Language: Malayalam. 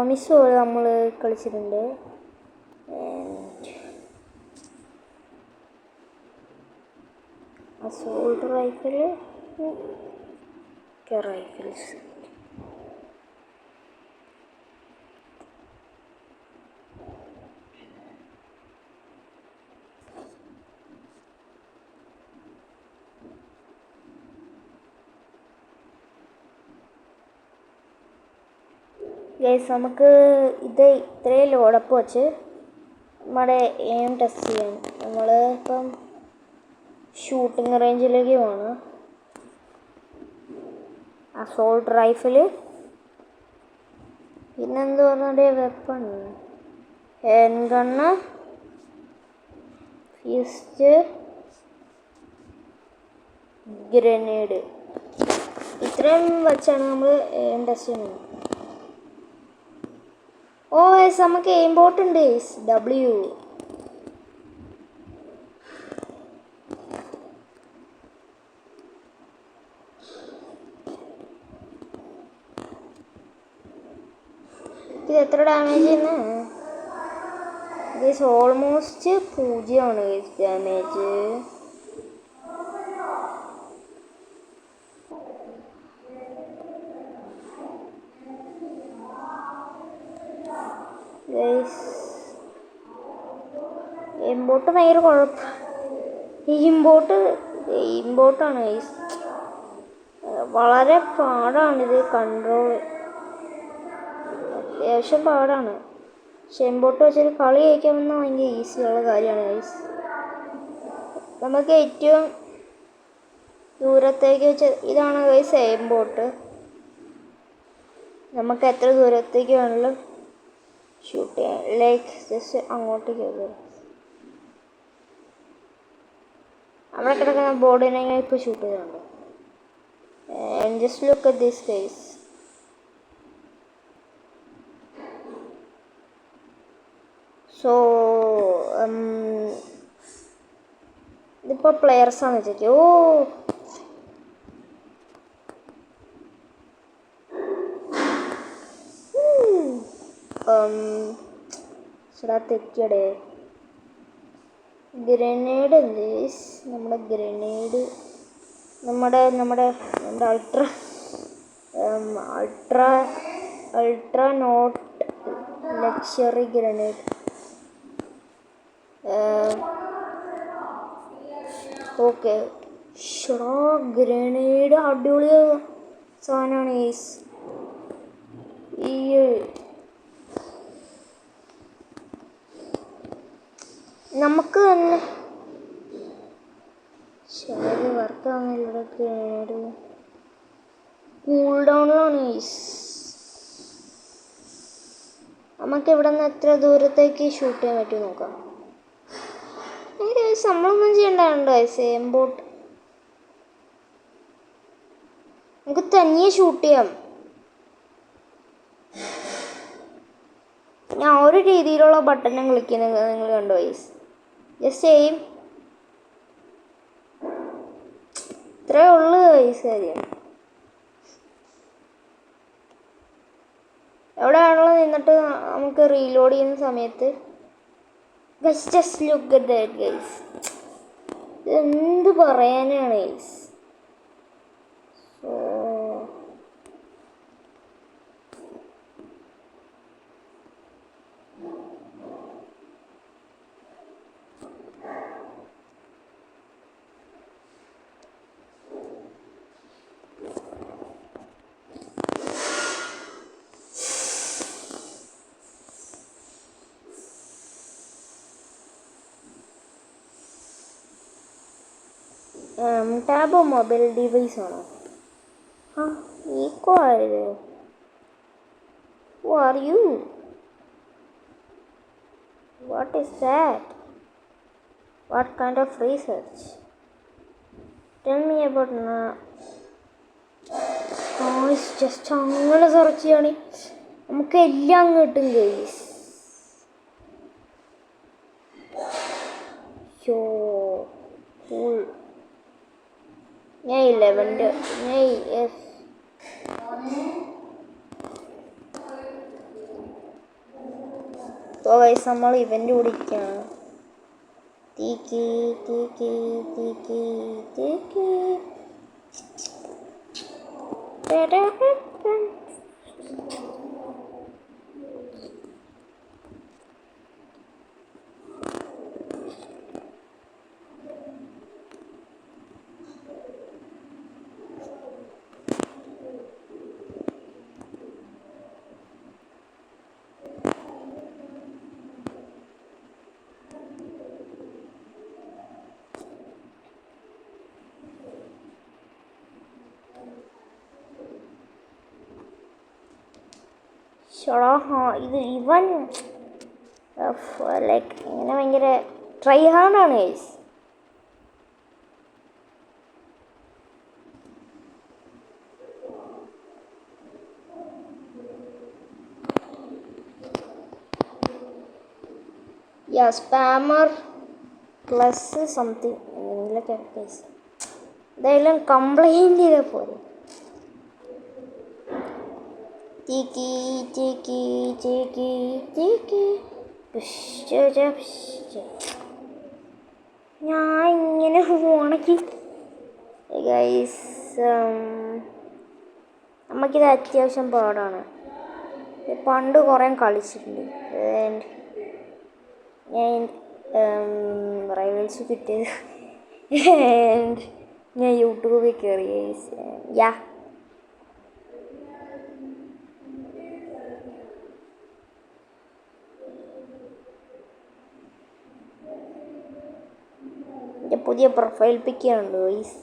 മിസ് നമ്മൾ കളിച്ചിട്ടുണ്ട്. അസോൾട്ട് റൈഫിൾ റൈഫിൾസ് ഗൈസ്, നമുക്ക് ഇത് ഇത്രയും ലോഡപ്പ് വെച്ച് നമ്മുടെ എയിം ടെസ്റ്റ് ചെയ്യാൻ നമ്മൾ ഇപ്പം ഷൂട്ടിംഗ് റേഞ്ചിലേക്ക് പോണ്. അസോൾട്ട് റൈഫിൾ, പിന്നെന്ത് പറഞ്ഞ weapon, hand gun, fist, grenade, ഇത്രയും വെച്ചാണ് നമ്മൾ എയിം ടെസ്റ്റ് ചെയ്യുന്നത്. ഓ എസ്, നമുക്ക് എയിം ബോട്ട് ഉണ്ട്. ഡബ്ല്യു ഇത് എത്ര ഡാമേജ് ചെയ്യുന്നു? Guys almost 0 guys damage. Guys aimbot ഭയങ്കര കുഴപ്പം. എയിംബോട്ടാണ് ഗൈസ്, വളരെ പാടാണിത് കൺട്രോൾ, അത്യാവശ്യം പാടാണ്. പക്ഷെ എയിംബോട്ട് വെച്ചൊരു കളി കഴിക്കാമെന്ന് ഭയങ്കര ഈസിയുള്ള കാര്യമാണ് ഗൈസ്. നമുക്ക് ഏറ്റവും ദൂരത്തേക്ക് വെച്ച് ഇതാണ് ഗൈസ് എയിംബോട്ട്. നമുക്ക് എത്ര ദൂരത്തേക്ക് വേണമെങ്കിലും ഷൂട്ട് ചെയ്യാം. ലൈക്ക് ജസ്റ്റ് അങ്ങോട്ടേക്ക് അവിടെ കിടക്കുന്ന ബോർഡിനെ ഇപ്പോൾ ഷൂട്ട് ചെയ്തിട്ടുണ്ട്. And just look at this guys. So ഇതിപ്പോൾ പ്ലെയേഴ്സാണെന്ന് വെച്ചേക്ക്. തെറ്റിയടേ. ഗ്രനേഡ് എന്ത്? നമ്മുടെ ഗ്രനേഡ് നമ്മുടെ ultra not luxury grenade. Okay, grenade അടിപൊളി സാധനമാണ് ഗൈസ്. ഈ നമുക്ക് തന്നെ ശരി വർക്കാവുന്നില്ല. ഗ്രനേഡ് കൂൾ ഡൗണിലാണ് ഗൈസ്. നമുക്ക് ഇവിടെ നിന്ന് എത്ര ദൂരത്തേക്ക് ഷൂട്ട് ചെയ്യാൻ പറ്റും നോക്കാം. നമ്മളൊന്നും ചെയ്യണ്ടാവുണ്ട് ഗൈസ്. എയിംബോട്ട് നമുക്ക് തനിയെ ഷൂട്ട് ചെയ്യാം. ഞാൻ ഒരു രീതിയിലുള്ള ബട്ടണും ക്ലിക്കുന്നത് നിങ്ങൾ കണ്ടോ ഗൈസ്. ജസ്റ്റ് എയിം, ഇത്രേ ഉള്ളു ഗൈസ് കാര്യം. എവിടെയാണല്ലോ നിന്നിട്ട് നമുക്ക് റീലോഡ് ചെയ്യുന്ന സമയത്ത് just look at that guys. എന്ത് പറയാനാണ് ഗൈസ്. സോ ടാബോ മൊബൈൽ ഡിവൈസ് ആണോ? ഈക്കോ ആയത്. Who are you? What is that? What kind of research? Tell me about just അങ്ങനെ സെർച്ച് ചെയ്യണേ നമുക്ക് എല്ലാം കിട്ടും ഗൈസ്. ഞാൻ 11 ഞാൻ ഗൈസ് നമ്മൾ ഇവൻ്റ് കൂടിയിരിക്കുകയാണ്. തീക്കി തീക്കി തീക്കി തീക്കി ഇത് ഇവൻ ലൈക്ക് ഇങ്ങനെ ഭയങ്കര ട്രൈ ഹാർഡാണ് ഗൈസ്. സ്പാമർ പ്ലസ് സംതിങ് എന്തെങ്കിലുമൊക്കെ ഗൈസ്. എന്തായാലും കംപ്ലൈൻറ്റ് ചെയ്താൽ പോലെ. Tiki, tiki, tiki, tiki. ഞാൻ ഇങ്ങനെ പോണെങ്കിൽ ഗൈസ് നമുക്കിത് അത്യാവശ്യം പാടാണ്. പണ്ട് കുറേ കളിച്ചിട്ടുണ്ട്. ഞാൻ റൈവൽസ് കിട്ടിയത് ഞാൻ യൂട്യൂബിൽ കയറി ഗൈസ്. പുതിയ പ്രൊഫൈൽ പിക്ക് ഉണ്ട് ഗൈസ്.